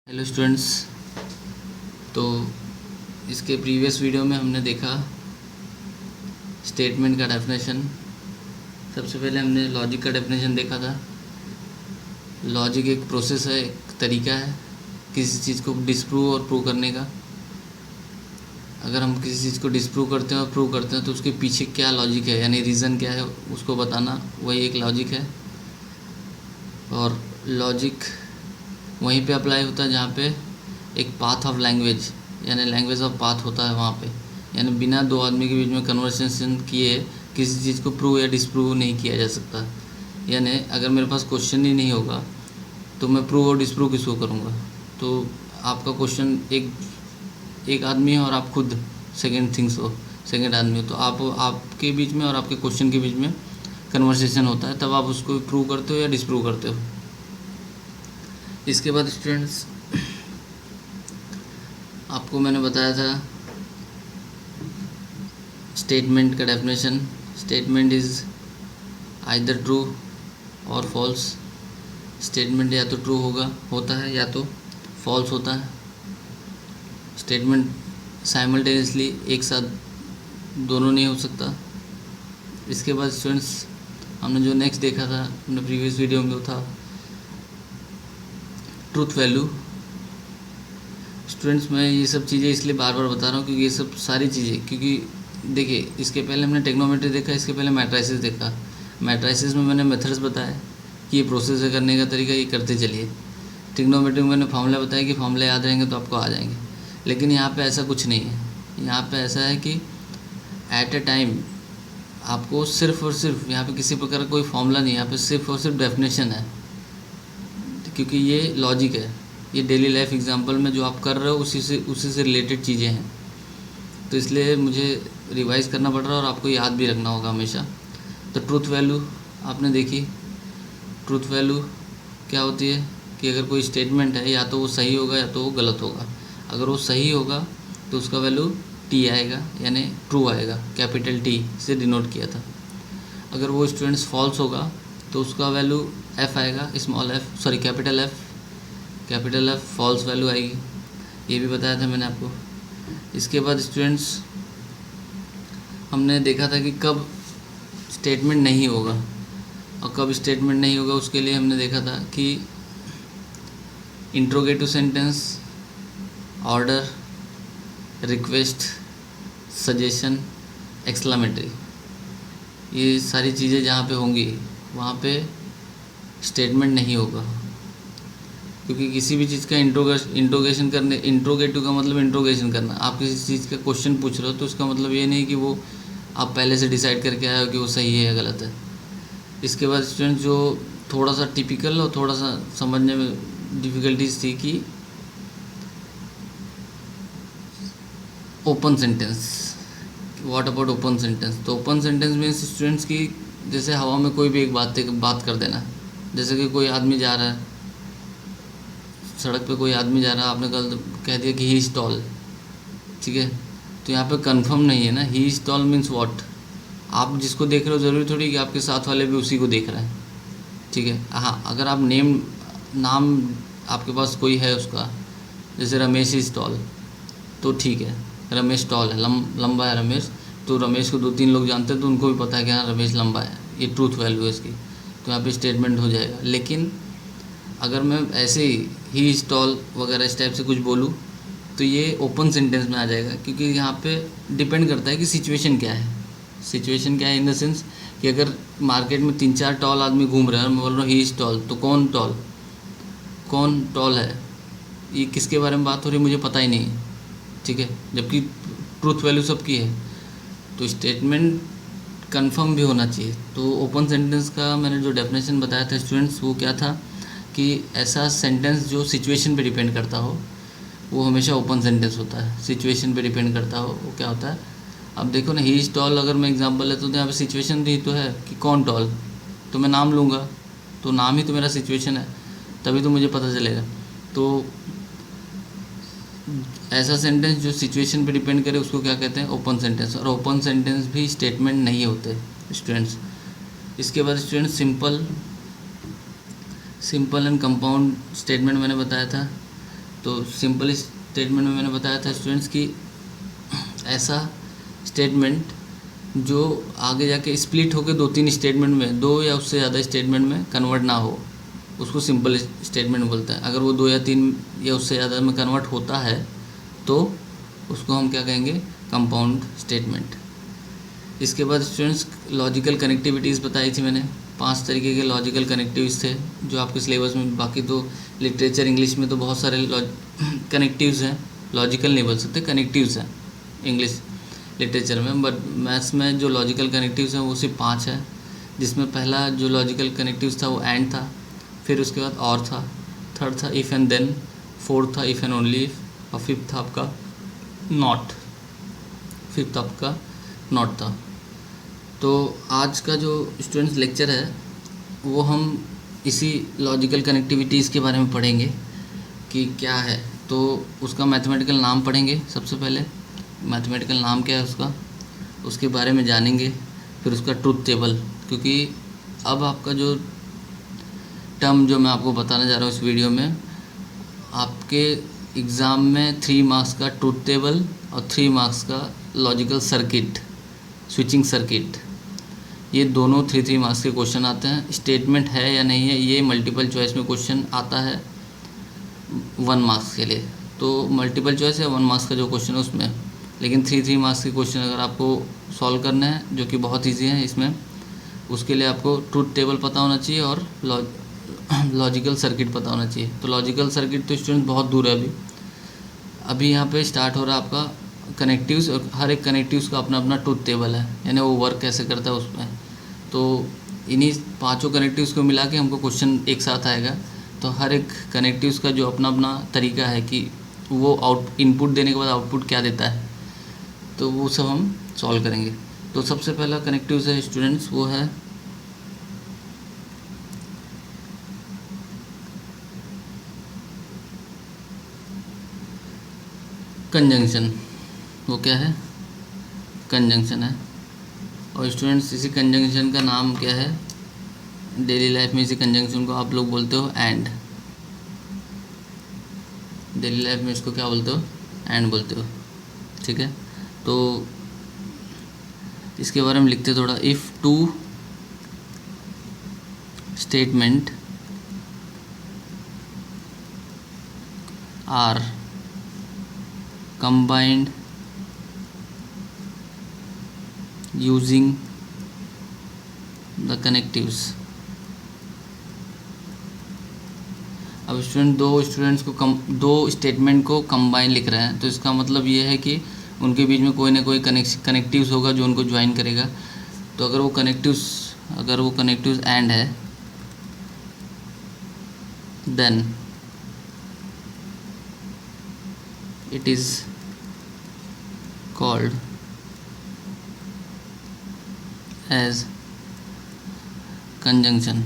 Hello students. तो इसके previous video में हमने देखा स्टेटमेंट का डेफिनेशन। सबसे पहले हमने लॉजिक का डेफिनेशन देखा था। लॉजिक एक प्रोसेस है, एक तरीका है किसी चीज़ को डिस्प्रूव और प्रूव करने का। अगर हम किसी चीज़ को डिस्प्रूव करते हैं और प्रूव करते हैं तो उसके पीछे क्या लॉजिक है, यानी रीज़न क्या है, उसको बताना, वही एक लॉजिक है। और लॉजिक वहीं पे अप्लाई होता है जहाँ पे एक पाथ ऑफ लैंग्वेज यानी लैंग्वेज ऑफ पाथ होता है। वहाँ पे यानी बिना दो आदमी के बीच में कन्वर्सेशन किए किसी चीज़ को प्रूव या डिस्प्रूव नहीं किया जा सकता। यानी अगर मेरे पास क्वेश्चन ही नहीं होगा तो मैं प्रूव और डिस्प्रूव किसको करूँगा। तो आपका क्वेश्चन एक आदमी है और आप खुद सेकेंड आदमी हो, तो आपके बीच में और आपके क्वेश्चन के बीच में कन्वर्सेशन होता है, तब आप उसको प्रूव करते हो या डिस्प्रूव करते हो। इसके बाद स्टूडेंट्स आपको मैंने बताया था स्टेटमेंट का definition. Statement is either true और फॉल्स। स्टेटमेंट या तो ट्रू होता है या तो फॉल्स होता है। स्टेटमेंट साइमल्टेनियसली एक साथ दोनों नहीं हो सकता। इसके बाद स्टूडेंट्स हमने जो नेक्स्ट देखा था अपने प्रीवियस वीडियो में, वो था ट्रूथ वैल्यू। स्टूडेंट्स मैं ये सब चीज़ें इसलिए बार बार बता रहा हूँ क्योंकि ये सब सारी चीज़ें, क्योंकि देखिए इसके पहले हमने टेक्नोमेट्री देखा, इसके पहले मैट्राइसिस देखा। मैट्राइसिस में मैंने मेथड्स बताए कि ये प्रोसेस है करने का तरीका, ये करते चलिए। ट्रिग्नोमेट्री में मैंने फॉर्मूला बताया कि फॉर्मूला याद रहेंगे तो आपको आ जाएंगे। लेकिन यहाँ पे ऐसा कुछ नहीं है। यहाँ पे ऐसा है कि एट ए टाइम आपको सिर्फ और सिर्फ यहाँ पे किसी प्रकार का कोई फॉर्मूला नहीं है, यहाँ पे सिर्फ और सिर्फ डेफिनेशन है, क्योंकि ये लॉजिक है। ये डेली लाइफ एग्जांपल में जो आप कर रहे हो उसी से रिलेटेड चीज़ें हैं, तो इसलिए मुझे रिवाइज़ करना पड़ रहा है और आपको याद भी रखना होगा हमेशा। तो ट्रूथ वैल्यू आपने देखी। ट्रूथ वैल्यू क्या होती है कि अगर कोई स्टेटमेंट है या तो वो सही होगा या तो वो गलत होगा। अगर वो सही होगा तो उसका वैल्यू टी आएगा, यानी ट्रू आएगा, कैपिटल टी से डिनोट किया था। अगर वो स्टूडेंट्स फॉल्स होगा तो उसका वैल्यू एफ आएगा, कैपिटल एफ फॉल्स वैल्यू आएगी। ये भी बताया था मैंने आपको। इसके बाद स्टूडेंट्स हमने देखा था कि कब स्टेटमेंट नहीं होगा, और कब स्टेटमेंट नहीं होगा उसके लिए हमने देखा था कि interrogative sentence, order, request, suggestion, exclamatory, ये सारी चीज़ें जहाँ पे होंगी वहाँ पे स्टेटमेंट नहीं होगा। क्योंकि किसी भी चीज़ का इंट्रोगेशन करने, इंट्रोगेटिव का मतलब इंट्रोगेशन करना। आप किसी चीज़ का क्वेश्चन पूछ रहे हो तो उसका मतलब ये नहीं कि वो आप पहले से डिसाइड करके आए हो कि वो सही है या गलत है। इसके बाद स्टूडेंट जो थोड़ा सा टिपिकल और थोड़ा सा समझने में डिफ़िकल्टीज थी कि open sentence. What about open sentence? तो ओपन सेंटेंस मीन्स स्टूडेंट्स की जैसे हवा में कोई भी एक बात कर देना। जैसे कि कोई आदमी जा रहा है, सड़क पे कोई आदमी जा रहा है, आपने कह दिया कि ही इज़ टॉल, ठीक है। तो यहाँ पे कंफर्म नहीं है ना, he is toll means what. आप जिसको देख रहे हो ज़रूरी थोड़ी कि आपके साथ वाले भी उसी को देख रहे हैं, ठीक है। हाँ, अगर आप नाम आपके पास कोई है उसका, जैसे रमेश इज़ टॉल, तो ठीक है, रमेश टॉल है, लंबा है रमेश, तो रमेश को 2-3 लोग जानते हैं तो उनको भी पता है कि हाँ रमेश लंबा है, ये ट्रूथ वैल्यू है इसकी, तो यहाँ पे स्टेटमेंट हो जाएगा। लेकिन अगर मैं ऐसे ही इज़ टॉल वगैरह इस टाइप से कुछ बोलूँ तो ये ओपन सेंटेंस में आ जाएगा, क्योंकि यहाँ पे डिपेंड करता है कि सिचुएशन क्या है। सिचुएशन क्या है इन द सेंस कि अगर मार्केट में 3-4 टॉल आदमी घूम रहे हैं और मैं बोल रहा हूँ ही इज़ टॉल, तो कौन टॉल है, ये किसके बारे में बात हो रही है मुझे पता ही नहीं है, ठीक है। जबकि ट्रूथ वैल्यू सबकी है, तो स्टेटमेंट कंफर्म भी होना चाहिए। तो ओपन सेंटेंस का मैंने जो डेफिनेशन बताया था स्टूडेंट्स, वो क्या था कि ऐसा सेंटेंस जो सिचुएशन पे डिपेंड करता हो वो हमेशा ओपन सेंटेंस होता है। सिचुएशन पे डिपेंड करता हो वो क्या होता है, अब देखो ना, ही इज़ टॉल अगर मैं एग्जांपल लेता हूँ तो यहाँ पे सिचुएशन दी तो है कि कौन टॉल, तो मैं नाम लूँगा, तो नाम ही तो मेरा सिचुएशन है, तभी तो मुझे पता चलेगा। तो ऐसा सेंटेंस जो सिचुएशन पे डिपेंड करे उसको क्या कहते हैं, ओपन सेंटेंस। और ओपन सेंटेंस भी स्टेटमेंट नहीं होते स्टूडेंट्स। इसके बाद students simple and compound statement मैंने बताया था। तो सिंपल स्टेटमेंट में मैंने बताया था स्टूडेंट्स कि ऐसा स्टेटमेंट जो आगे जाके स्प्लिट होकर 2-3 स्टेटमेंट में, 2 या उससे ज़्यादा स्टेटमेंट में कन्वर्ट ना हो, उसको सिंपल स्टेटमेंट बोलते हैं। अगर वो 2 या 3 या उससे ज़्यादा में कन्वर्ट होता है तो उसको हम क्या कहेंगे, कंपाउंड स्टेटमेंट। इसके बाद स्टूडेंट्स लॉजिकल कनेक्टिविटीज़ बताई थी मैंने, 5 तरीके के लॉजिकल कनेक्टिव्स थे जो आपके सिलेबस में, बाकी तो लिटरेचर इंग्लिश में तो बहुत सारे कनेक्टिव्स हैं, लॉजिकल नहीं बोल सकते, कनेक्टिव्स हैं इंग्लिश लिटरेचर में, बट मैथ्स में जो लॉजिकल कनेक्टिव्स हैं वो सिर्फ 5 है। जिसमें पहला जो लॉजिकल कनेक्टिव्स था वो एंड था, फिर उसके बाद और था, थर्ड था इफ़ एंड देन, फोर्थ था इफ़ एंड ओनली इफ़, और फिफ्थ था आपका नॉट, फिफ्थ आपका नॉट था। तो आज का जो स्टूडेंट्स लेक्चर है वो हम इसी लॉजिकल कनेक्टिविटीज़ के बारे में पढ़ेंगे कि क्या है। तो उसका मैथमेटिकल नाम पढ़ेंगे सबसे पहले, मैथमेटिकल नाम क्या है उसका, उसके बारे में जानेंगे, फिर उसका ट्रूथ टेबल, क्योंकि अब आपका जो टर्म जो मैं आपको बताने जा रहा हूँ इस वीडियो में, आपके एग्ज़ाम में 3 मार्क्स का ट्रूथ टेबल और 3 मार्क्स का लॉजिकल सर्किट, स्विचिंग सर्किट, ये दोनों 3 मार्क्स के क्वेश्चन आते हैं। स्टेटमेंट है या नहीं है ये मल्टीपल चॉइस में क्वेश्चन आता है 1 मार्क्स के लिए, तो मल्टीपल चॉइस है 1 मार्क्स का जो क्वेश्चन है उसमें, लेकिन 3 मार्क्स के क्वेश्चन अगर आपको सॉल्व करना है जो कि बहुत ईजी है इसमें, उसके लिए आपको ट्रूथ टेबल पता होना चाहिए और लॉजिकल सर्किट पता होना चाहिए। तो लॉजिकल सर्किट तो स्टूडेंट बहुत दूर है अभी यहाँ पे स्टार्ट हो रहा है आपका कनेक्टिव्स, और हर एक कनेक्टिव्स का अपना अपना ट्रूथ टेबल है, यानी वो वर्क कैसे करता है उसमें। तो इन्हीं 5 कनेक्टिव्स को मिला के हमको क्वेश्चन एक साथ आएगा। तो हर एक कनेक्टिव्स का जो अपना अपना तरीका है कि वो इनपुट देने के बाद आउटपुट क्या देता है, तो वो सब हम सॉल्व करेंगे। तो सबसे पहला कनेक्टिव्स है स्टूडेंट्स, वो है कंजंक्शन। वो क्या है, कंजंक्शन है। और स्टूडेंट्स इसी कंजंक्शन का नाम क्या है, डेली लाइफ में इसी कंजंक्शन को आप लोग बोलते हो एंड, डेली लाइफ में इसको क्या बोलते हो, एंड बोलते हो, ठीक है। तो इसके बारे में लिखते थोड़ा, if 2 statement are combined using the connectives। अब स्टूडेंट दो स्टेटमेंट को कंबाइन लिख रहे हैं, तो इसका मतलब ये है कि उनके बीच में कोई ना कोई कनेक्टिव्स होगा जो उनको ज्वाइन करेगा। तो अगर वो कनेक्टिव्स एंड है, then it is called as conjunction,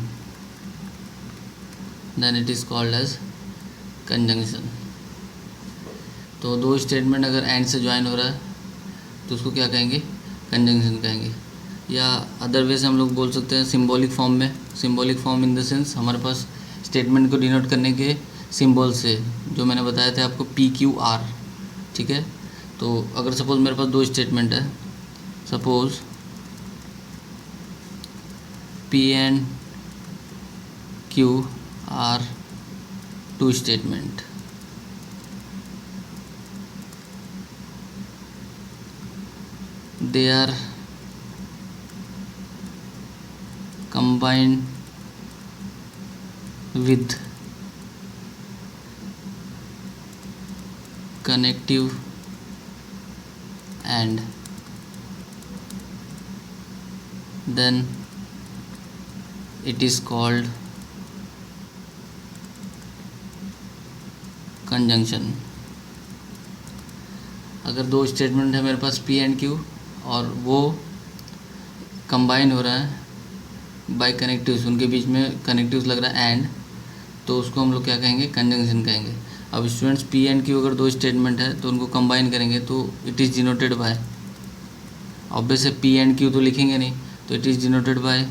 then it is called as conjunction। तो 2 स्टेटमेंट अगर एंड से ज्वाइन हो रहा है तो उसको क्या कहेंगे, कंजंक्शन कहेंगे। या अदर वे से हम लोग बोल सकते हैं सिंबॉलिक फॉर्म में, symbolic form in the sense हमारे पास स्टेटमेंट को डिनोट करने के सिंबल से, जो मैंने बताया था आपको PQR, ठीक है। तो अगर सपोज़ मेरे पास 2 स्टेटमेंट है, suppose P and Q are 2 statement, they are combined with connective and then it is called conjunction। अगर 2 स्टेटमेंट है मेरे पास P and Q और वो कंबाइन हो रहा है बाय कनेक्टिव्स, उनके बीच में कनेक्टिव्स लग रहा है एंड, तो उसको हम लोग क्या कहेंगे, कंजंक्शन कहेंगे। अब स्टूडेंट्स P and Q अगर 2 स्टेटमेंट है तो उनको कंबाइन करेंगे तो it is denoted by, obvious है P and Q तो लिखेंगे नहीं, तो it is denoted by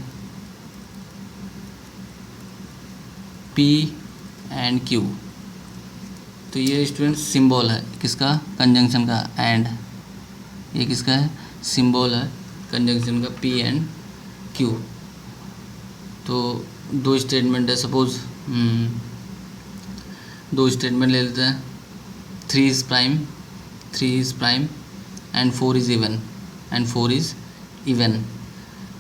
P and Q। तो ये स्टूडेंट सिंबल है किसका, कंजंक्शन का, एंड ये किसका है, सिंबल है कंजंक्शन का, पी एंड क्यू। तो दो स्टेटमेंट है, सपोज दो स्टेटमेंट ले लेते हैं, 3 is prime and 4 is even.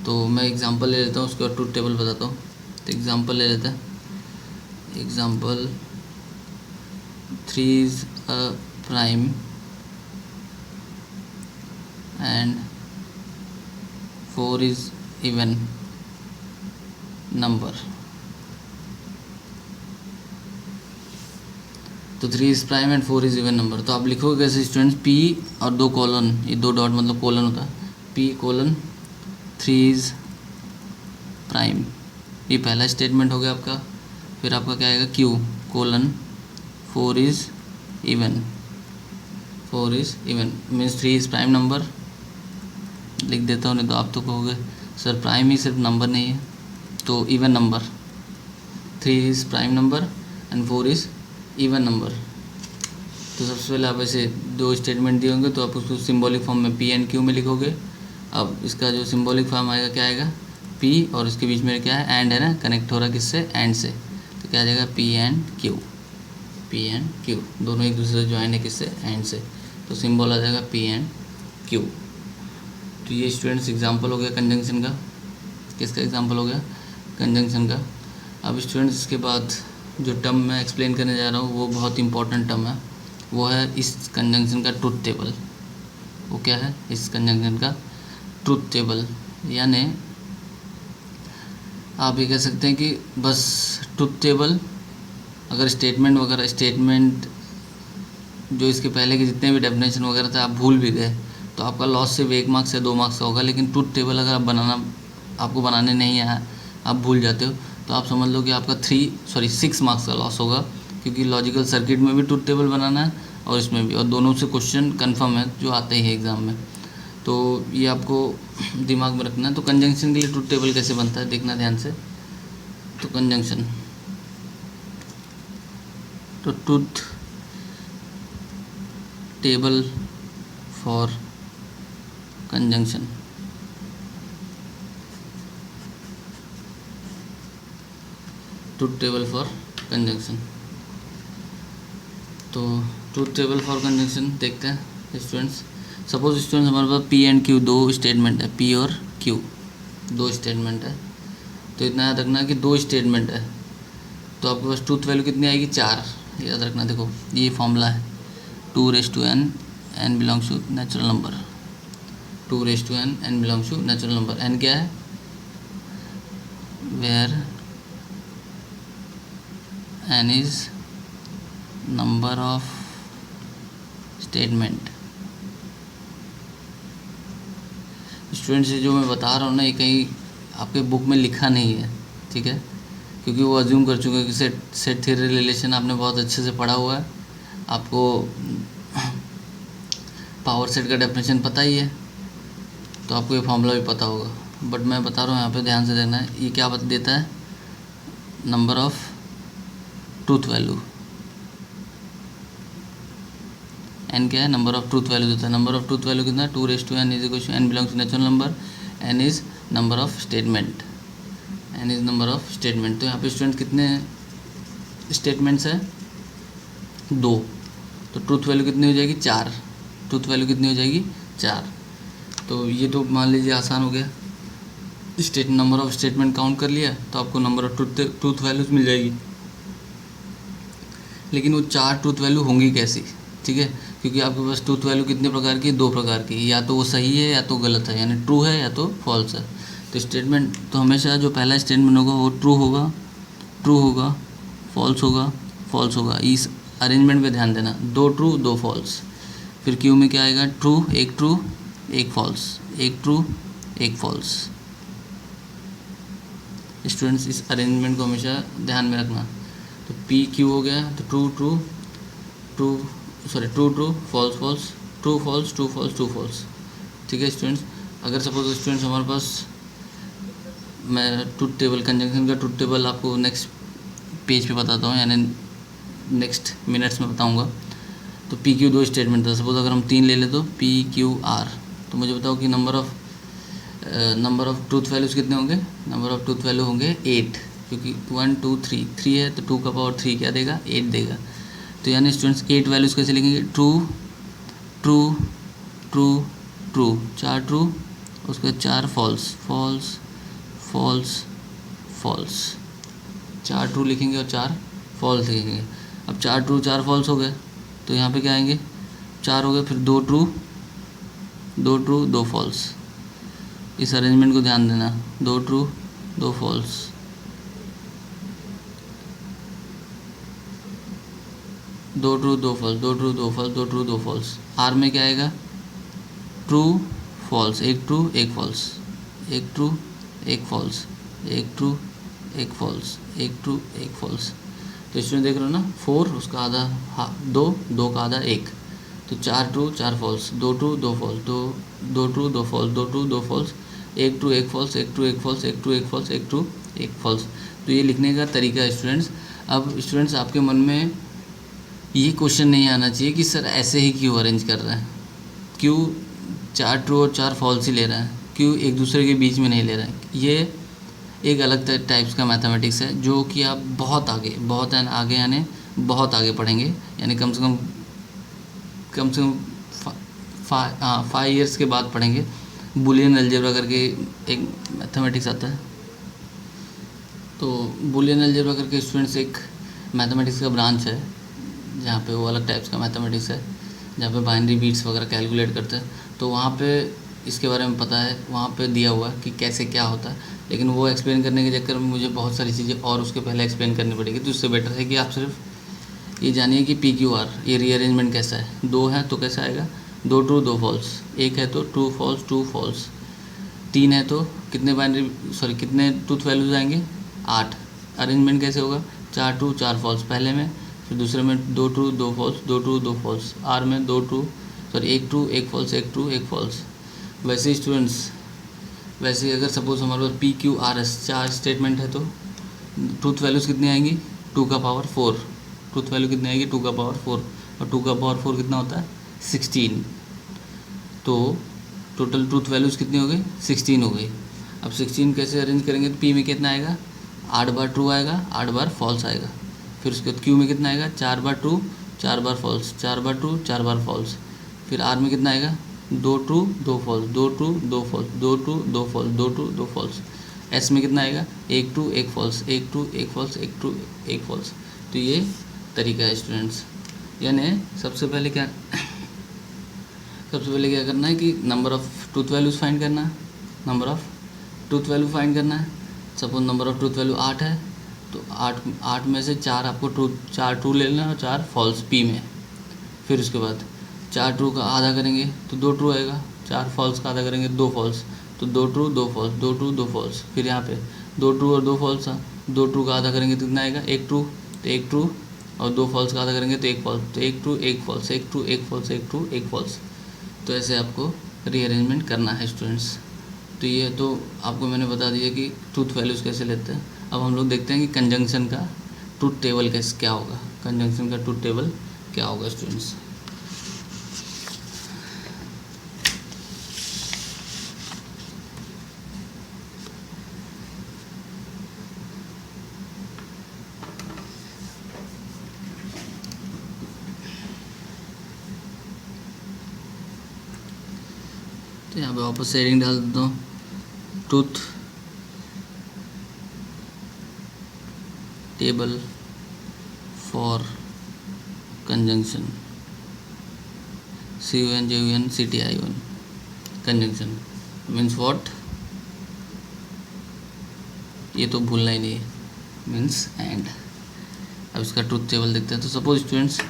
तो मैं एग्जांपल ले लेता हूँ, उसके बाद ट्रूथ टेबल बताता हूँ। तो एग्जांपल ले लेते हैं, example 3 is a prime and 4 is even number. तो 3 is prime and 4 is even number. तो आप लिखोगे कैसे स्टूडेंट्स, पी और 2 कॉलन, ये 2 डॉट मतलब कॉलन होता है, पी कोलन 3 इज़ प्राइम, ये पहला स्टेटमेंट हो गया आपका। फिर आपका क्या आएगा, Q colon 4 is even means 3 is prime number. लिख देता हूँ, नहीं तो आप तो कहोगे सर प्राइम ही सिर्फ नंबर नहीं है, तो even number, 3 is prime number and 4 is even number. तो सबसे पहले आप ऐसे दो स्टेटमेंट दिए होंगे तो आप उसको सिंबॉलिक फॉर्म में पी एंड क्यू में लिखोगे। अब इसका जो सिंबॉलिक फॉर्म आएगा क्या आएगा, पी और इसके बीच में क्या है, एंड है ना, कनेक्ट हो रहा है किससे, एंड से। तो क्या आ जाएगा, पी एंड क्यू दोनों एक दूसरे से ज्वाइन है किससे, एंड से। तो सिंबल आ जाएगा पी एंड क्यू। तो ये स्टूडेंट्स एग्जाम्पल हो गया कंजंक्शन का। किसका एग्जाम्पल हो गया, कंजंक्शन का। अब स्टूडेंट्स इसके बाद जो टर्म मैं एक्सप्लेन करने जा रहा हूँ वो बहुत इंपॉर्टेंट टर्म है, वो है इस कंजंक्शन का ट्रुथ टेबल। वो क्या है, इस कंजंक्शन का ट्रुथ टेबल, यानी आप ये कह सकते हैं कि बस ट्रुथ टेबल, अगर स्टेटमेंट जो इसके पहले के जितने भी डेफिनेशन वगैरह थे आप भूल भी गए तो आपका लॉस सिर्फ 1 मार्क्स या 2 मार्क्स का होगा। लेकिन ट्रुथ टेबल अगर आपको बनाने नहीं आया, आप भूल जाते हो, तो आप समझ लो कि आपका 6 मार्क्स का लॉस होगा, क्योंकि लॉजिकल सर्किट में भी ट्रुथ टेबल बनाना है और इसमें भी, और दोनों से क्वेश्चन कंफर्म है जो आते ही है एग्ज़ाम में। तो ये आपको दिमाग में रखना है। तो कंजंक्शन के लिए ट्रुथ टेबल कैसे बनता है देखना ध्यान से। तो कंजंक्शन, तो truth table for conjunction, truth table for conjunction. तो ट्रुथ टेबल फॉर कंजंक्शन देखते हैं स्टूडेंट्स। सपोज स्टूडेंट्स हमारे पास पी एंड क्यू दो स्टेटमेंट है, पी और क्यू दो स्टेटमेंट है। तो इतना याद रखना कि 2 स्टेटमेंट है, तो आपके पास ट्रूथ वैल्यू कितनी आएगी, 4। याद रखना, देखो ये फॉर्मूला है 2n, n belongs to natural number, 2n, n belongs to natural number. n क्या है, where n is number of statement. Students जो मैं बता रहा हूँ ना, ये कहीं आपके बुक में लिखा नहीं है, ठीक है, क्योंकि वो अज्यूम कर चुके हैं कि सेट थ्योरी रिलेशन आपने बहुत अच्छे से पढ़ा हुआ है, आपको पावर सेट का डेफिनेशन पता ही है, तो आपको ये फॉर्मूला भी पता होगा। बट मैं बता रहा हूँ यहाँ पे ध्यान से देखना है, ये क्या देता है, number of truth value. n क्या है, नंबर ऑफ ट्रूथ वैल्यू देता है। नंबर ऑफ ट्रूथ वैल्यू कितना है, 2n is equal to n belongs to natural number, n is number of statement, n is number of statement. तो यहाँ पे student कितने स्टेटमेंट्स है, 2। तो ट्रूथ वैल्यू कितनी हो जाएगी, 4। ट्रूथ वैल्यू कितनी हो जाएगी, 4। तो ये तो मान लीजिए आसान हो गया, नंबर ऑफ स्टेटमेंट काउंट कर लिया तो आपको नंबर ऑफ ट्रूथ वैल्यूज मिल जाएगी। लेकिन वो 4 ट्रूथ वैल्यू होंगी कैसी, ठीक है, क्योंकि आपके पास ट्रूथ वैल्यू कितने प्रकार की, 2 प्रकार की, या तो वो सही है या तो गलत है, यानी ट्रू है या तो फॉल्स है। तो स्टेटमेंट तो हमेशा जो पहला स्टेटमेंट होगा वो ट्रू होगा, फॉल्स होगा। इस अरेंजमेंट पे ध्यान देना, 2 ट्रू 2 फॉल्स। फिर क्यू में क्या आएगा, ट्रू एक फॉल्स, एक ट्रू एक फॉल्स। स्टूडेंट्स इस अरेंजमेंट को हमेशा ध्यान में रखना। तो पी क्यू हो गया, तो ट्रू फॉल्स, ट्रू फॉल्स। ठीक है स्टूडेंट्स, अगर सपोज स्टूडेंट्स हमारे पास, मैं ट्रूथ टेबल कंजंक्शन का ट्रूथ टेबल आपको नेक्स्ट पेज पे बताता हूँ, यानी नेक्स्ट मिनट्स में बताऊंगा। तो पी क्यू दो स्टेटमेंट था, सपोज अगर हम 3 ले ले तो पी क्यू आर, तो मुझे बताओ कि नंबर ऑफ ट्रूथ वैल्यूज़ कितने होंगे। नंबर ऑफ ट्रूथ वैल्यू होंगे 8, क्योंकि 1 2 3 है तो 2 का पावर 3 क्या देगा, 8 देगा। तो यानी स्टूडेंट्स 8 वैल्यूज़ कैसे लिखेंगे, true true true true, 4 true, उसके बाद 4 false false false false, 4 true लिखेंगे और 4 फॉल्स लिखेंगे। अब 4 ट्रू 4 फॉल्स हो गए, तो यहाँ पे क्या आएंगे, 4 हो गए, फिर 2 ट्रू 2 फॉल्स। इस अरेंजमेंट को ध्यान देना, 2 true 2 false, 2 true 2 false, 2 true 2 false, 2 true 2 false. R में क्या आएगा, true false, 1 true 1 false, 1 true 1 false, 1 true 1 false, 1 true 1 false. तो इसमें देख रहे हो ना, 4 उसका आधा 2 का आधा 1, तो 4 true 4 false, 2 true 2 false, 2 true 2 false, 2 true 2 false, 1 true 1 false, 1 true 1 false, 1 true 1 false, 1 true 1 false. तो ये लिखने का तरीका है स्टूडेंट्स। अब स्टूडेंट्स आपके मन में ये क्वेश्चन नहीं आना चाहिए कि सर ऐसे ही क्यों अरेंज कर रहा है, क्यों 4 ट्रू और 4 फॉल्स ही ले रहा है, क्यों एक दूसरे के बीच में नहीं ले रहा है। ये एक अलग टाइप्स का मैथमेटिक्स है जो कि आप बहुत आगे यानी बहुत आगे पढ़ेंगे, यानी कम से कम 5 ईयर्स के बाद पढ़ेंगे। बुलियन अलजेब्रा करके एक मैथमेटिक्स आता है, तो बुलियन अलजेब्रा करके स्टूडेंट्स एक मैथमेटिक्स का ब्रांच है जहाँ पे वो अलग टाइप्स का मैथमेटिक्स है, जहाँ पे बाइनरी बीट्स वगैरह कैलकुलेट करते हैं। तो वहाँ पे इसके बारे में पता है, वहाँ पे दिया हुआ है कि कैसे क्या होता है, लेकिन वो एक्सप्लेन करने के चक्कर में मुझे बहुत सारी चीज़ें और उसके पहले एक्सप्लेन करनी पड़ेगी। तो उससे बेटर है कि आप सिर्फ ये जानिए कि पी क्यू आर ये रीअरेंजमेंट कैसा है। 2 है तो कैसा आएगा, 2 ट्रू 2 फॉल्स, 1 है तो ट्रू फॉल्स 2 फॉल्स, 3 है तो कितने ट्रूथ वैल्यूज आएंगे, 8। अरेंजमेंट कैसे होगा, 4 ट्रू 4 फॉल्स पहले में, फिर दूसरे में 2 true 2 false, 2 true 2 false, R में 1 ट्रू 1 फॉल्स, 1 ट्रू 1 फॉल्स। वैसे स्टूडेंट्स अगर सपोज हमारे पास P Q R S 4 statement है तो ट्रूथ वैल्यूज़ कितनी आएंगी, 2 का पावर 4, ट्रूथ वैल्यू कितनी आएगी 2 का पावर 4, और 2 का पावर 4 कितना होता है 16। तो टोटल ट्रूथ वैल्यूज़ कितनी हो गई, 16 हो गई। अब 16 कैसे अरेंज करेंगे, तो पी में कितना आएगा, 8 बार ट्रू आएगा, 8 बार फॉल्स आएगा। फिर उसके बाद क्यू में कितना आएगा, 4 बार ट्रू 4 बार फॉल्स, 4 बार ट्रू 4 बार फॉल्स। फिर आर में कितना आएगा, 2 true 2 false, 2 true 2 false, 2 true 2 false, 2 true 2 false. S में कितना आएगा, 1 true 1 false, 1 true 1 false, 1 true 1 false. तो ये तरीका है स्टूडेंट्स। यानी सबसे पहले क्या करना है कि number of truth values find करना है, number of truth value find करना है। Suppose number of truth value 8 है, तो 8 में से 4 आपको 4 ट्रू ले लेना और 4 फॉल्स पी में। फिर उसके बाद 4 ट्रू का आधा करेंगे तो 2 ट्रू आएगा, 4 फॉल्स का आधा करेंगे 2 फॉल्स, तो 2 ट्रू 2 फॉल्स, 2 ट्रू 2 फॉल्स। फिर यहाँ पे 2 ट्रू और 2 फॉल्स था, 2 ट्रू का आधा करेंगे तो कितना आएगा, 1 ट्रू, तो 1 ट्रू और 2 फॉल्स का आधा करेंगे तो 1 फॉल्स, तो 1 true 1 false, 1 true 1 false, 1 true 1 false. तो ऐसे आपको रीअरेंजमेंट करना है स्टूडेंट्स। तो ये तो आपको मैंने बता दिया कि ट्रूथ वैल्यूज़ कैसे लेते हैं। अब हम लोग देखते हैं कि कंजंक्शन का ट्रूथ टेबल कैसे क्या होगा, कंजंक्शन का ट्रूथ टेबल क्या होगा स्टूडेंट्स। तो यहाँ पे वापस शेडिंग डाल देता हूँ, truth table for conjunction, CUNJUNCTION, conjunction means what, ये तो भूलना ही नहीं है, मीन्स एंड। अब इसका ट्रूथ टेबल देखते हैं। तो सपोज स्टूडेंट्स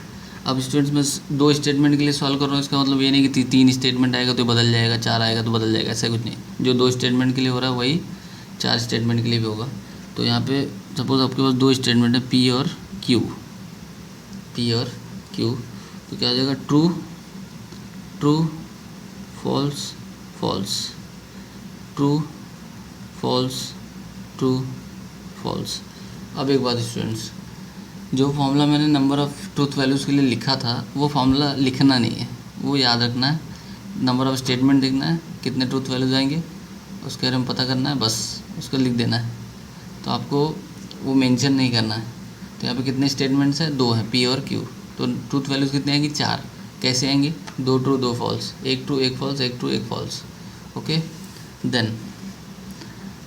मैं 2 स्टेटमेंट के लिए सॉल्व कर रहा हूँ, इसका मतलब ये नहीं कि 3 स्टेटमेंट आएगा तो बदल जाएगा, 4 आएगा तो बदल जाएगा, ऐसा कुछ नहीं। जो 2 स्टेटमेंट के लिए हो रहा है वही 4 स्टेटमेंट के लिए भी होगा। तो यहाँ पे सपोज आपके पास 2 स्टेटमेंट है पी और क्यू, तो क्या हो जाएगा, true true false false, true false true false. अब एक बात स्टूडेंट्स, जो फॉर्मूला मैंने नंबर ऑफ़ ट्रूथ वैल्यूज़ के लिए लिखा था वो फॉर्मूला लिखना नहीं है, वो याद रखना है। नंबर ऑफ़ स्टेटमेंट लिखना है, कितने ट्रूथ वैल्यूज़ आएंगे उसके बारे में पता करना है, बस उसको लिख देना है। तो आपको वो मेंशन नहीं करना है। तो यहाँ पे कितने स्टेटमेंट्स हैं, 2 हैं, पी और क्यू। तो ट्रूथ वैल्यूज़ कितने आएंगी, 4। कैसे आएंगी, 2 true 2 false, 1 true 1 false, 1 true 1 false. Okay, then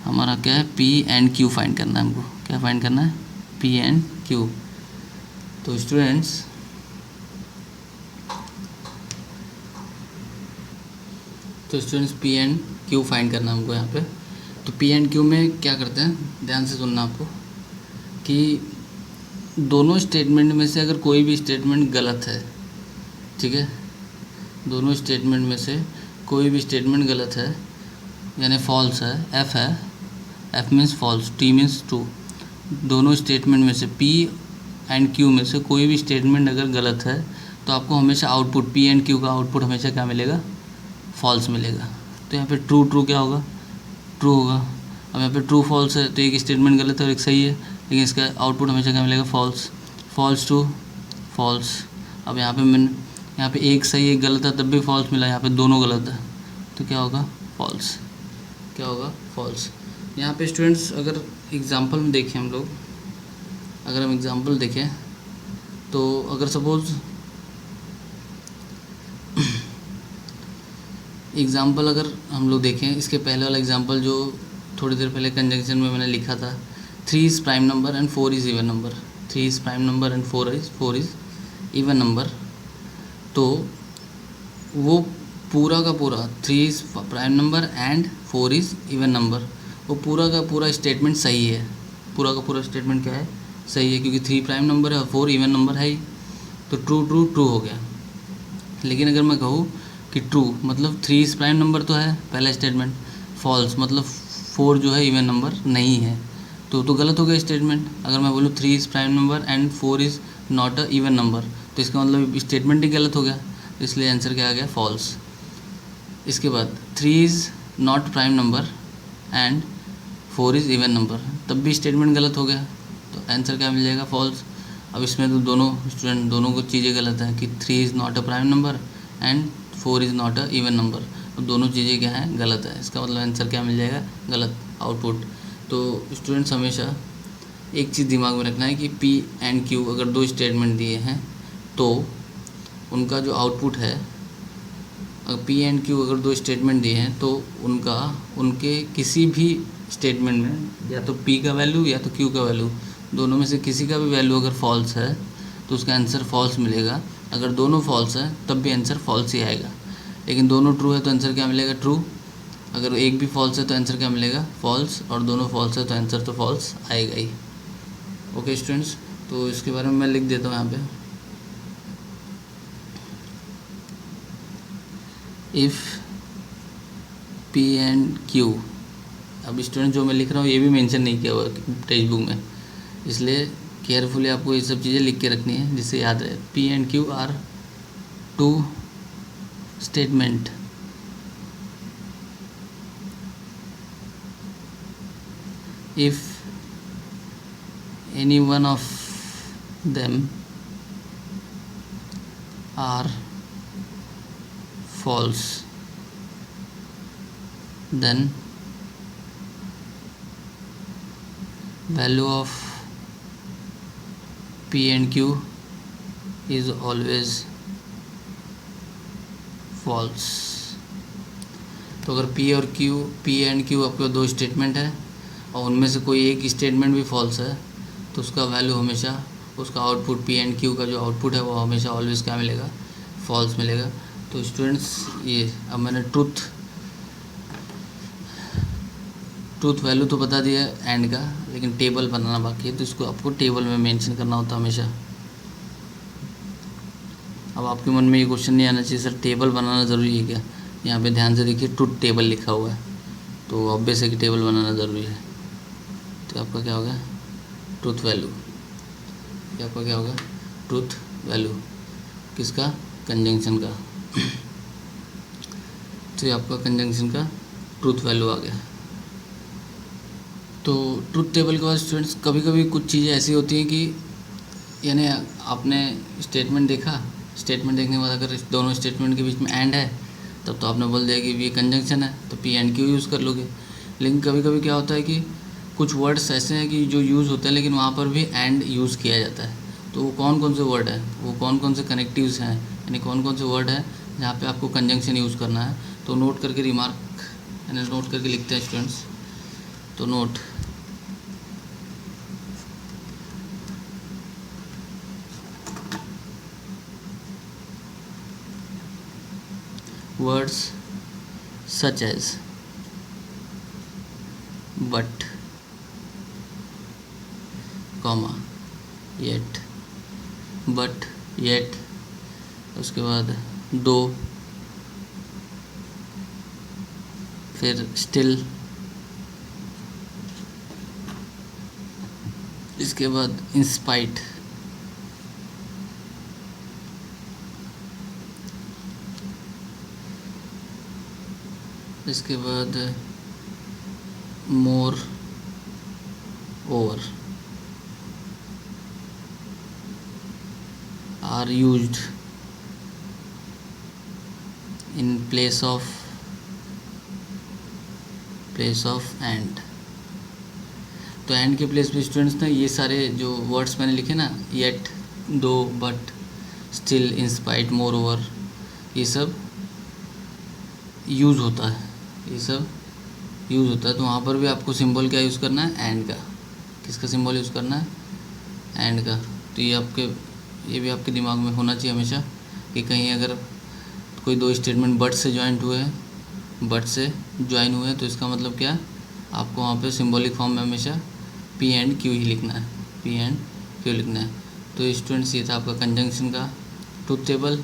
हमारा क्या है, पी एंड क्यू फाइंड करना है हमको। क्या फाइंड करना है, पी एंड क्यू। तो students P and Q find करना हमको यहाँ पे। तो पी एंड क्यू में क्या करते हैं, ध्यान से सुनना आपको, कि दोनों स्टेटमेंट में से अगर कोई भी स्टेटमेंट गलत है, ठीक है, दोनों स्टेटमेंट में से कोई भी स्टेटमेंट गलत है यानी फॉल्स है, एफ है, F means false, T means true, दोनों स्टेटमेंट में से पी एंड क्यू में से कोई भी स्टेटमेंट अगर गलत है तो आपको हमेशा आउटपुट, पी एंड क्यू का आउटपुट हमेशा क्या मिलेगा, फॉल्स मिलेगा। तो यहाँ पे ट्रू ट्रू क्या होगा, ट्रू होगा। अब यहाँ पे ट्रू फॉल्स है तो एक स्टेटमेंट गलत है और एक सही है, लेकिन इसका आउटपुट हमेशा क्या मिलेगा, फॉल्स, फॉल्स ट्रू फॉल्स। अब यहाँ पे मैंने यहाँ पे एक सही एक गलत है तब भी फॉल्स मिला, यहाँ पे दोनों गलत है तो क्या होगा, फॉल्स। क्या होगा, फॉल्स। यहाँ पे स्टूडेंट्स अगर एग्जांपल में देखें हम लोग, अगर हम एग्जांपल देखें तो अगर सपोज़ एग्ज़ाम्पल अगर हम लोग देखें, इसके पहले वाला एग्ज़ाम्पल जो थोड़ी देर पहले कंजंक्शन में मैंने लिखा था, 3 is prime number and 4 is even number, 3 is prime number and 4 is even number. तो वो पूरा का पूरा 3 is prime number and 4 is even number, वो पूरा का पूरा स्टेटमेंट सही है, पूरा का पूरा स्टेटमेंट क्या है, सही है, क्योंकि 3 प्राइम नंबर है और 4 इवन नंबर है ही, तो ट्रू ट्रू ट्रू हो गया। लेकिन अगर मैं कहूँ कि ट्रू मतलब 3 इज़ प्राइम नंबर तो है पहला स्टेटमेंट, फॉल्स मतलब 4 जो है इवन नंबर नहीं है, तो गलत हो गया स्टेटमेंट। अगर मैं बोलूँ 3 is prime number and 4 is not a even number, तो इसका मतलब स्टेटमेंट ही गलत हो गया, इसलिए आंसर क्या आ गया, फॉल्स। इसके बाद 3 is not prime number and 4 is even number, तब भी स्टेटमेंट गलत हो गया, तो आंसर क्या मिल जाएगा, फॉल्स। अब इसमें तो दोनों स्टूडेंट दोनों को चीज़ें गलत हैं कि 3 is not a prime number and 4 is not a even number, अब दोनों चीज़ें क्या हैं, गलत है, इसका मतलब आंसर क्या मिल जाएगा, गलत आउटपुट। तो स्टूडेंट्स हमेशा एक चीज़ दिमाग में रखना है कि पी एंड क्यू अगर 2 स्टेटमेंट दिए हैं तो उनका जो आउटपुट है, अगर पी एंड क्यू अगर 2 स्टेटमेंट दिए हैं तो उनके किसी भी स्टेटमेंट में या तो पी का वैल्यू या तो क्यू का वैल्यू, दोनों में से किसी का भी वैल्यू अगर फॉल्स है तो उसका आंसर फॉल्स मिलेगा। अगर दोनों फॉल्स है तब भी आंसर फॉल्स ही आएगा, लेकिन दोनों ट्रू है तो आंसर क्या मिलेगा, ट्रू। अगर एक भी फॉल्स है तो आंसर क्या मिलेगा, फॉल्स, और दोनों फॉल्स है तो आंसर तो फॉल्स आएगा ही। ओके स्टूडेंट्स, तो इसके बारे में मैं लिख देता हूँ यहाँ पे, इफ़ पी एंड क्यू। अब स्टूडेंट जो मैं लिख रहा हूँ ये भी मेंशन नहीं किया हुआ टेक्स्ट बुक में, इसलिए केयरफुली आपको ये सब चीज़ें लिख के रखनी है जिससे याद रहे। P and Q R 2 statement if any one of them are false then value of P and Q is always false। तो अगर P एंड Q आपके 2 स्टेटमेंट है और उनमें से कोई एक स्टेटमेंट भी फॉल्स है तो उसका वैल्यू हमेशा, उसका आउटपुट पी एंड क्यू का जो आउटपुट है वो हमेशा ऑलवेज़ क्या मिलेगा, फॉल्स मिलेगा। तो स्टूडेंट्स ये अब मैंने ट्रूथ वैल्यू तो बता दिया एंड का, लेकिन टेबल बनाना बाकी है, तो इसको आपको टेबल में मेंशन करना होता है हमेशा। अब आपके मन में ये क्वेश्चन नहीं आना चाहिए, सर टेबल बनाना ज़रूरी है क्या? यहाँ पे ध्यान से देखिए, ट्रूथ टेबल लिखा हुआ है, तो ऑब्वियस है कि टेबल बनाना ज़रूरी है। तो आपका क्या होगा, ट्रूथ वैल्यू। ये आपका क्या होगा, ट्रूथ वैल्यू किसका, कंजंक्शन का। तो ये आपका कंजंक्शन का ट्रूथ वैल्यू आ गया। तो ट्रूथ टेबल के बाद स्टूडेंट्स कभी कभी कुछ चीज़ें ऐसी होती हैं कि यानी आपने स्टेटमेंट देखा, स्टेटमेंट देखने के बाद अगर इस दोनों स्टेटमेंट के बीच में एंड है तब तो आपने बोल दिया कि ये कंजंक्शन है, तो पी एंड क्यू यूज़ कर लोगे। लेकिन कभी कभी क्या होता है कि कुछ वर्ड्स ऐसे हैं कि जो यूज़ होते हैं लेकिन वहाँ पर भी एंड यूज़ किया जाता है। तो वो कौन कौन से वर्ड है, वो कौन कौन से कनेक्टिव्स हैं, यानी कौन कौन से वर्ड है जहाँ पे आपको कंजंक्शन यूज़ करना है। तो नोट करके रिमार्क यानी नोट करके लिखते हैं स्टूडेंट्स। तो note words such as but, comma, yet, but, yet, उसके बाद दो, फिर still, इसके बाद in spite, इसके बाद moreover are used in place of and. तो एंड के प्लेस पे स्टूडेंट्स ना ये सारे जो वर्ड्स मैंने लिखे ना, येट, दो, but, still, in spite, more over, ये सब यूज़ होता है, ये सब यूज़ होता है। तो वहाँ पर भी आपको सिंबल क्या यूज़ करना है, एंड का। किसका सिंबल यूज़ करना है, एंड का। तो ये भी आपके दिमाग में होना चाहिए हमेशा कि कहीं अगर कोई दो स्टेटमेंट बट से ज्वाइन हुए हैं तो इसका मतलब क्या, आपको वहाँ पे सिंबॉलिक फॉर्म में हमेशा पी एंड क्यू ही लिखना है, पी एंड क्यू लिखना है। तो स्टूडेंट्स ये था आपका कंजंक्शन का ट्रूथ टेबल,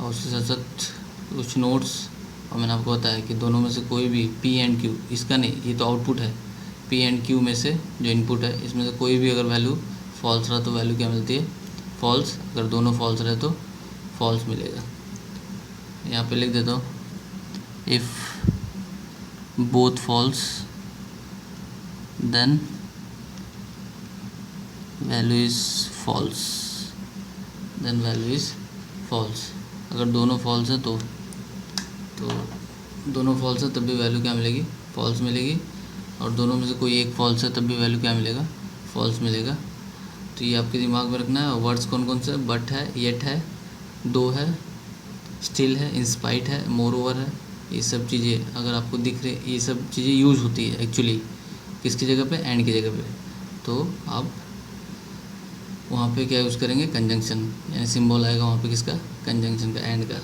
और उसके साथ साथ कुछ नोट्स। और मैंने आपको बताया कि दोनों में से कोई भी पी एंड क्यू, इसका नहीं, ये तो आउटपुट है, पी एंड क्यू में से जो इनपुट है इसमें से कोई भी अगर वैल्यू फॉल्स रहा तो वैल्यू क्या मिलती है, फॉल्स। अगर दोनों फॉल्स रहे तो फॉल्स मिलेगा। यहाँ पे लिख देता हूँ, if both false then value is false, then value is false. अगर दोनों फॉल्स है तो दोनों फॉल्स है तब भी वैल्यू क्या मिलेगी, फॉल्स मिलेगी। और दोनों में से कोई एक फॉल्स है तब भी वैल्यू क्या मिलेगा, फॉल्स मिलेगा। तो ये आपके दिमाग में रखना है। वर्ड्स कौन कौन से है, बट है, येट है, दो है, स्टिल है, इंस्पाइट है, मोर ओवर है। ये सब चीज़ें अगर आपको दिख रही, ये सब चीज़ें यूज़ होती है एक्चुअली किसकी जगह पे, एंड की जगह पे। तो आप वहाँ पे क्या यूज़ करेंगे, कंजंक्शन, यानी सिंबल आएगा वहाँ पे किसका, कंजंक्शन का, एंड का।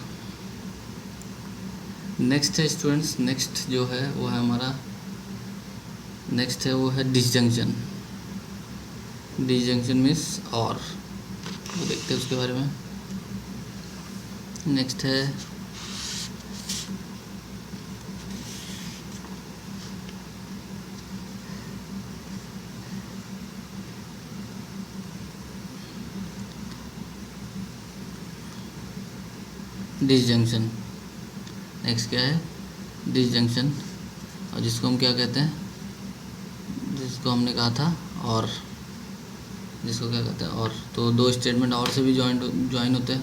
नेक्स्ट है स्टूडेंट्स, नेक्स्ट जो है वो है हमारा, नेक्स्ट है वो है डिसजंक्शन। डिसजंक्शन मीन्स और, वो देखते हैं उसके बारे में। नेक्स्ट है डिसजंक्शन। नेक्स्ट क्या है, डिसजंक्शन, और जिसको हम क्या कहते हैं, जिसको हमने कहा था और, जिसको क्या कहते हैं और। तो दो स्टेटमेंट और से भी ज्वाइन होते हैं,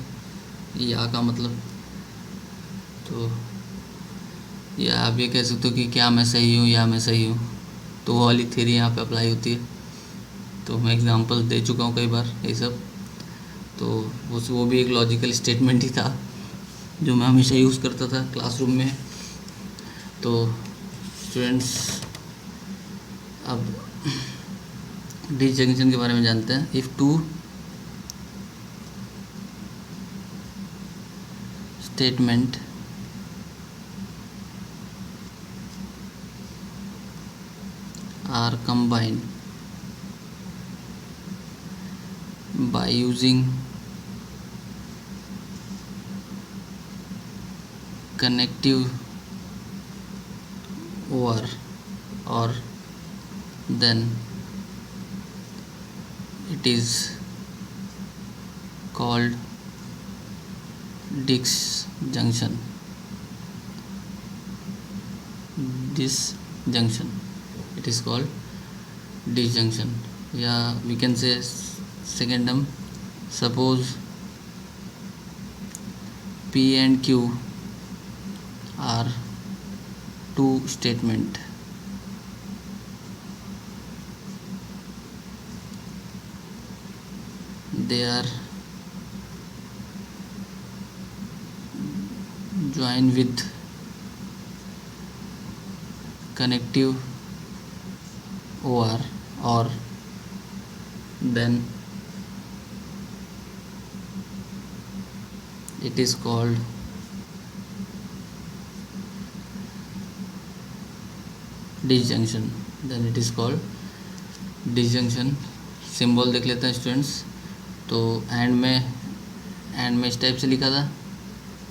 या का मतलब। तो या आप ये कह सकते हो कि क्या मैं सही हूँ या मैं सही हूँ, तो वो वाली थ्योरी यहाँ पे अप्लाई होती है। तो मैं एग्जांपल दे चुका हूँ कई बार ये सब। तो वो भी एक लॉजिकल स्टेटमेंट ही था जो मैं हमेशा यूज़ करता था क्लासरूम में। तो स्टूडेंट्स अब डिसजंक्शन के बारे में जानते हैं। If two statement are combined by using connective or then it is called disjunction. It is called disjunction, या we can say second term, suppose P and Q are two statement. They are joined with connective or then it is called disjunction. Then it is called disjunction. Symbol देख लेते हैं students. तो and में इस type से लिखा था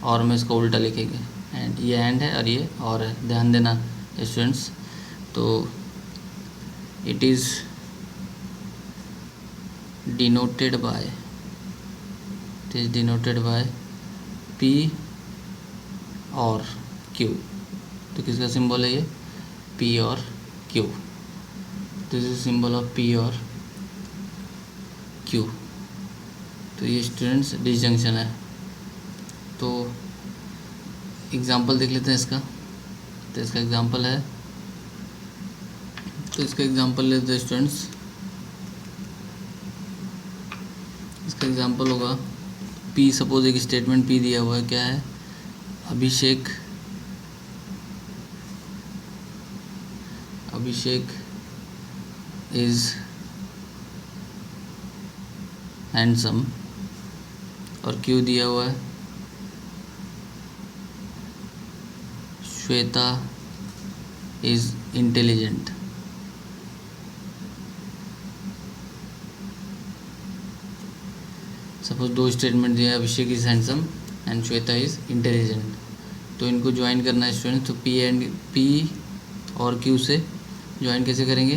और में इसको उल्टा लिखेंगे। एंड ये एंड है और ये और है, ध्यान देना स्टूडेंट्स। तो it is denoted by P और Q। तो किसका सिंबल है ये? P और Q। This is symbol of P और Q। तो ये स्टूडेंट्स डिसजंक्शन है। तो एग्जांपल देख लेते हैं इसका। तो इसका एग्जांपल है, तो इसका एग्जांपल लेते हैं स्टूडेंट्स। इसका एग्जांपल होगा P, सपोज एक स्टेटमेंट P दिया हुआ है, क्या है? Abhishek is handsome. और Q दिया हुआ है श्वेता इज इंटेलिजेंट। सपोज दो स्टेटमेंट दिया है, Abhishek is handsome and Shweta is intelligent. तो इनको ज्वाइन करना है स्टूडेंट। तो P और Q से ज्वाइन कैसे करेंगे,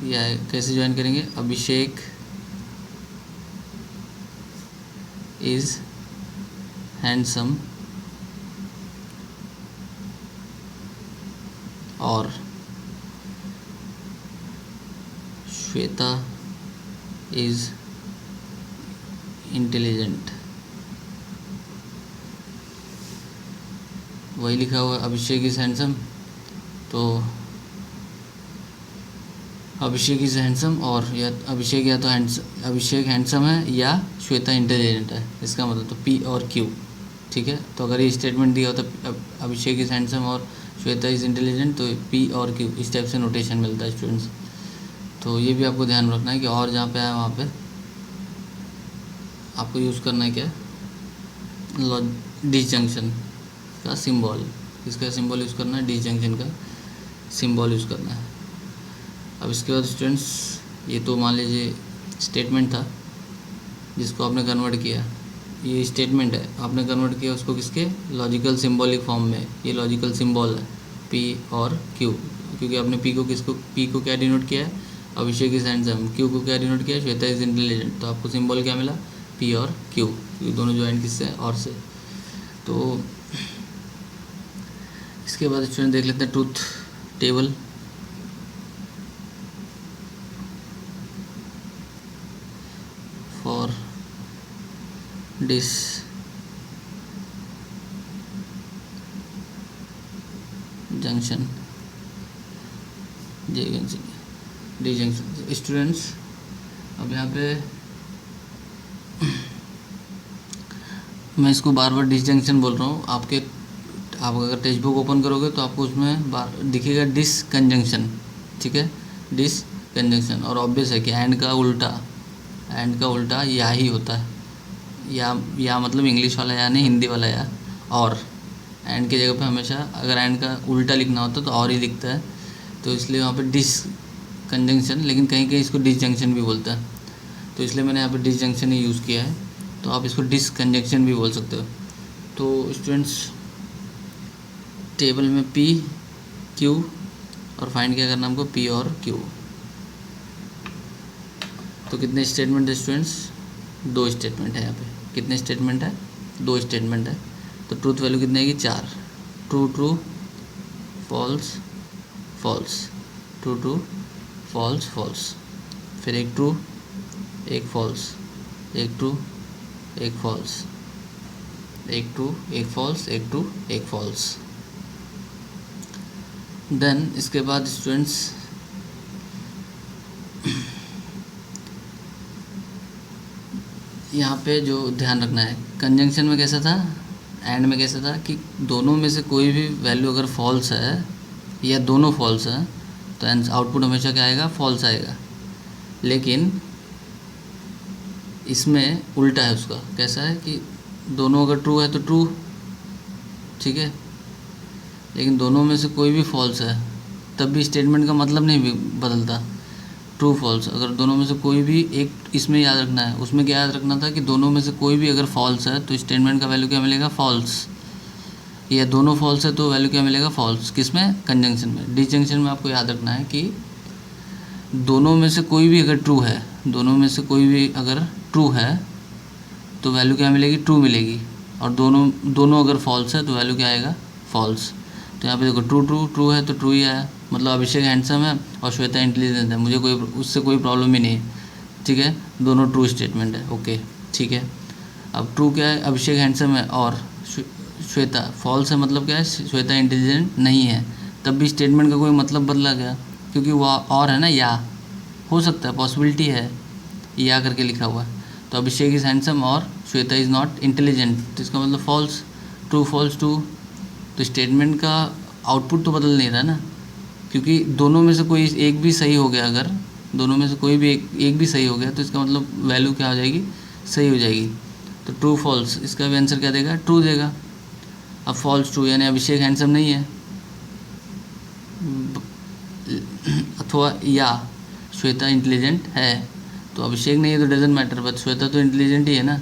या कैसे ज्वाइन करेंगे? अभिषेक इज हैंडसम और श्वेता इज इंटेलिजेंट। वही लिखा हुआ है अभिषेक इज हैंडसम। तो अभिषेक इज हैंडसम और या अभिषेक हैंडसम है या श्वेता इंटेलिजेंट है, इसका मतलब तो P और Q। ठीक है। तो अगर ये स्टेटमेंट दिया होता अभिषेक इज हैंडसम और श्वेता इज इंटेलिजेंट, तो P और Q इस टाइप से नोटेशन मिलता है स्टूडेंट्स। तो ये भी आपको ध्यान रखना है कि और जहाँ पे आए वहाँ पे आपको यूज़ करना है क्या? डिसजंक्शन का सिंबल। इसका सिंबल यूज़ करना है, डिसजंक्शन का सिंबल यूज़ करना है। अब इसके बाद स्टूडेंट्स, ये तो मान लीजिए स्टेटमेंट था जिसको आपने कन्वर्ट किया। ये स्टेटमेंट है, आपने कन्वर्ट किया उसको किसके? लॉजिकल सिंबॉलिक फॉर्म में। ये लॉजिकल सिंबल है P और Q, क्योंकि आपने P को क्या डिनोट किया है? Abhishek is handsome. Q को क्या डिनोट किया है? Shweta is intelligent. तो आपको सिंबल क्या मिला? P और Q। ये दोनों ज्वाइन किससे? और से। तो इसके बाद स्टूडेंट देख लेते हैं truth table. For disjunction students, अब यहाँ पे मैं इसको बार बार डिसजंक्शन बोल रहा हूँ। आप अगर टेक्स्ट बुक ओपन करोगे तो आपको उसमें दिखेगा डिसकंजंक्शन। ठीक है, डिसकंजंक्शन। और ऑब्वियस है कि एंड का उल्टा या ही होता है। या मतलब इंग्लिश वाला या नहीं, हिंदी वाला या। और एंड की जगह पे हमेशा अगर एंड का उल्टा लिखना होता तो और ही लिखता है। तो इसलिए वहाँ पे डिसकंजंक्शन, लेकिन कहीं कहीं इसको डिसजंक्शन भी बोलता है। तो इसलिए मैंने यहाँ पे डिसजंक्शन ही यूज़ किया है। तो आप इसको डिसकंजंक्शन भी बोल सकते हो। तो स्टूडेंट्स, टेबल में P Q और फाइंड क्या करना हमको? P और Q। तो कितने स्टेटमेंट है स्टूडेंट्स? 2 स्टेटमेंट है यहाँ पे। कितने स्टेटमेंट है? 2 स्टेटमेंट है। तो ट्रूथ वैल्यू कितनी आएगी? 4। True true, false false, true true, false false. फिर एक ट्रू एक फॉल्स, एक ट्रू, एक फॉल्स, एक ट्रू, एक फॉल्स, एक ट्रू, एक फॉल्स। देन इसके बाद स्टूडेंट्स यहाँ पे जो ध्यान रखना है, कंजंक्शन में कैसा था, एंड में कैसा था कि दोनों में से कोई भी वैल्यू अगर फॉल्स है या दोनों फॉल्स है तो आउटपुट हमेशा क्या आएगा, फॉल्स आएगा। लेकिन इसमें उल्टा है उसका, कैसा है कि दोनों अगर ट्रू है तो ट्रू, ठीक है, लेकिन दोनों में से कोई भी फॉल्स है तब भी स्टेटमेंट का मतलब नहीं बदलता। ट्रू फॉल्स, अगर दोनों में से कोई भी एक, इसमें याद रखना है, उसमें क्या याद रखना था कि दोनों में से कोई भी अगर फॉल्स है तो स्टेटमेंट का वैल्यू क्या मिलेगा, फॉल्स। या दोनों फॉल्स है तो वैल्यू क्या मिलेगा, फॉल्स। किसमें, कंजंक्शन में। डिसजंक्शन में आपको याद रखना है कि दोनों में से कोई भी अगर ट्रू है, दोनों में से कोई भी अगर ट्रू है तो वैल्यू क्या मिलेगी, ट्रू मिलेगी। और दोनों अगर फॉल्स है तो वैल्यू क्या आएगा, फॉल्स। तो यहाँ पे देखो ट्रू ट्रू ट्रू है तो ट्रू ही आया, मतलब अभिषेक हैंडसम है और श्वेता इंटेलिजेंट है, मुझे कोई उससे कोई प्रॉब्लम ही नहीं है, ठीक है, दोनों ट्रू स्टेटमेंट है, ओके, ठीक है। अब ट्रू क्या है, अभिषेक हैंडसम है और श्वेता फॉल्स है, मतलब क्या है, श्वेता इंटेलिजेंट नहीं है, तब भी स्टेटमेंट का कोई मतलब बदला गया, क्योंकि वो और है ना, या हो सकता है, पॉसिबिलिटी है, या करके लिखा हुआ है। तो अभिषेक इज़ हैंडसम और श्वेता इज़ नॉट इंटेलिजेंट, तो इसका मतलब फॉल्स, ट्रू फॉल्स ट्रू। तो स्टेटमेंट का आउटपुट तो बदल नहीं रहा ना, क्योंकि दोनों में से कोई एक भी सही हो गया, अगर दोनों में से कोई भी एक भी सही हो गया तो इसका मतलब वैल्यू क्या हो जाएगी, सही हो जाएगी। तो ट्रू फॉल्स, इसका भी आंसर क्या देगा, ट्रू देगा। अब फॉल्स ट्रू यानी अभिषेक हैंडसम नहीं है, अथवा या श्वेता इंटेलिजेंट है। तो अभिषेक नहीं है तो डजेंट मैटर, बट श्वेता तो इंटेलिजेंट ही है ना,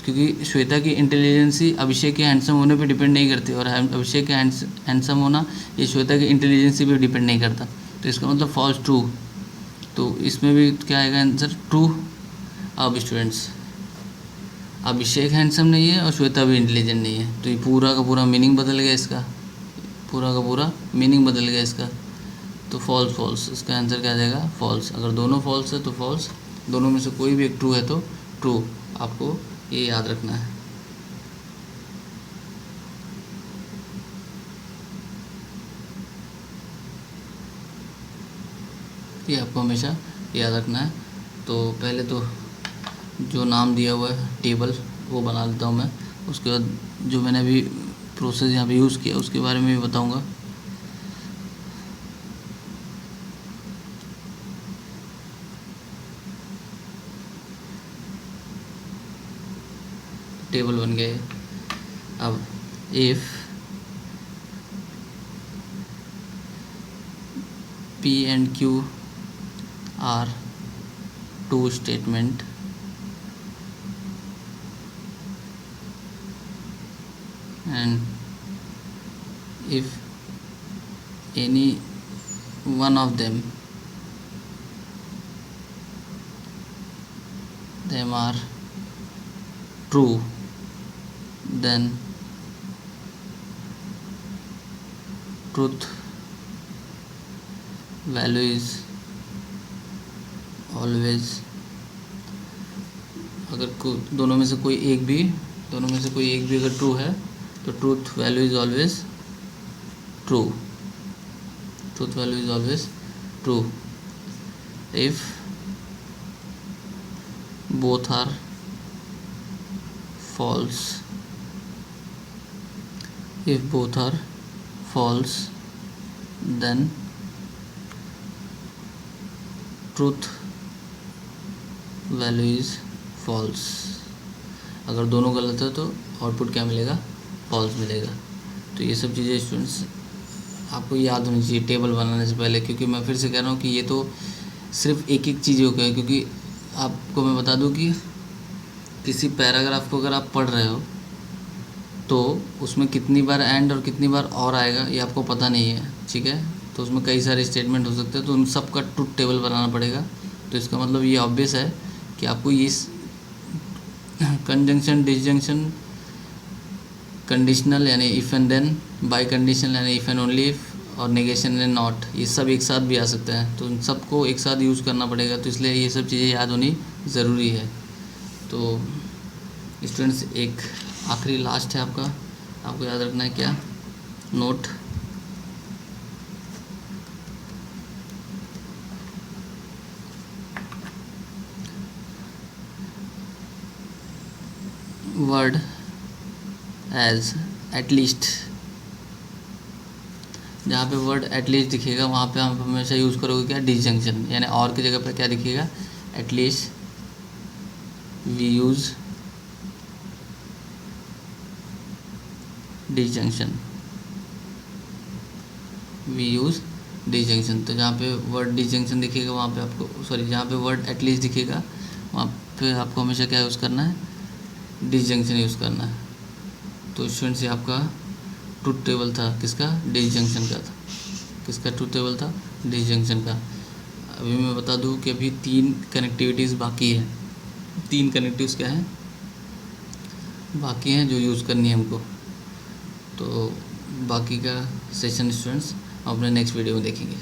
क्योंकि श्वेता की इंटेलिजेंसी अभिषेक के हैंडसम होने पे डिपेंड नहीं करती, और अभिषेक के हैंडसम होना ये श्वेता की इंटेलिजेंसी पे डिपेंड नहीं करता। तो इसका मतलब फॉल्स ट्रू, तो इसमें भी क्या आएगा आंसर, ट्रू। अब स्टूडेंट्स अभिषेक हैंडसम नहीं है और श्वेता भी इंटेलिजेंट नहीं है, तो ये पूरा का पूरा मीनिंग बदल गया इसका, पूरा का पूरा मीनिंग बदल गया इसका। तो फॉल्स फॉल्स, इसका आंसर क्या आ जाएगा, फॉल्स। अगर दोनों फॉल्स है तो फॉल्स, दोनों में से कोई भी एक ट्रू है तो ट्रू, आपको ये याद रखना है। ये आपको हमेशा याद रखना है। तो पहले तो जो नाम दिया हुआ है टेबल वो बना लेता हूँ मैं, उसके बाद जो मैंने अभी प्रोसेस यहाँ पे यूज़ किया उसके बारे में भी बताऊँगा। टेबल बन गए। अब if P and Q are two statement and if any one of them are true, then truth value is always, अगर दोनों में से कोई एक भी अगर ट्रू है तो truth value is always true, truth value is always true. If both are false, if both are false then truth value is false। अगर दोनों गलत है तो आउटपुट क्या मिलेगा, फॉल्स मिलेगा। तो ये सब चीज़ें स्टूडेंट्स आपको याद होनी चाहिए टेबल बनाने से पहले, क्योंकि मैं फिर से कह रहा हूँ कि ये तो सिर्फ एक एक चीज़ों का है। क्योंकि आपको मैं बता दूँ कि किसी पैराग्राफ को अगर आप पढ़ रहे हो तो उसमें कितनी बार एंड और कितनी बार और आएगा ये आपको पता नहीं है, ठीक है। तो उसमें कई सारे स्टेटमेंट हो सकते हैं, तो उन सब का ट्रूथ टेबल बनाना पड़ेगा। तो इसका मतलब ये ऑब्वियस है कि आपको ये कंजंक्शन, डिसजंक्शन, कंडीशनल यानी if and then, biconditional यानी इफ़ एंड ओनली इफ़, और नेगेशन एंड नॉट, ये सब एक साथ भी आ सकता है, तो उन सबको एक साथ यूज़ करना पड़ेगा, तो इसलिए ये सब चीज़ें याद होनी ज़रूरी है। तो स्टूडेंट्स एक आखिरी लास्ट है आपको याद रखना है क्या, नोट वर्ड एज एटलीस्ट, जहाँ पे वर्ड एटलीस्ट दिखेगा वहाँ पे आप हमेशा यूज़ करोगे क्या, डिसजंक्शन, यानी और की जगह पे क्या दिखेगा, at least we use disjunction, we use disjunction. तो जहाँ पे वर्ड डिसजंक्शन दिखेगा वहाँ पे आपको, सॉरी, जहाँ पे वर्ड एटलीस्ट दिखेगा वहाँ पे आपको हमेशा क्या यूज़ करना है, डिसजंक्शन यूज़ करना है। तो स्टूडेंट्स ये आपका ट्रूथ टेबल था, किसका, डिसजंक्शन का था, किसका ट्रूथ टेबल था, डिसजंक्शन का। अभी मैं बता दूं कि अभी 3 कनेक्टिविटीज़ बाकी है, 3 कनेक्टिव्स क्या हैं, बाकी हैं जो यूज़ करनी है हमको। तो बाकी का सेशन स्टूडेंट्स अपने नेक्स्ट वीडियो में देखेंगे।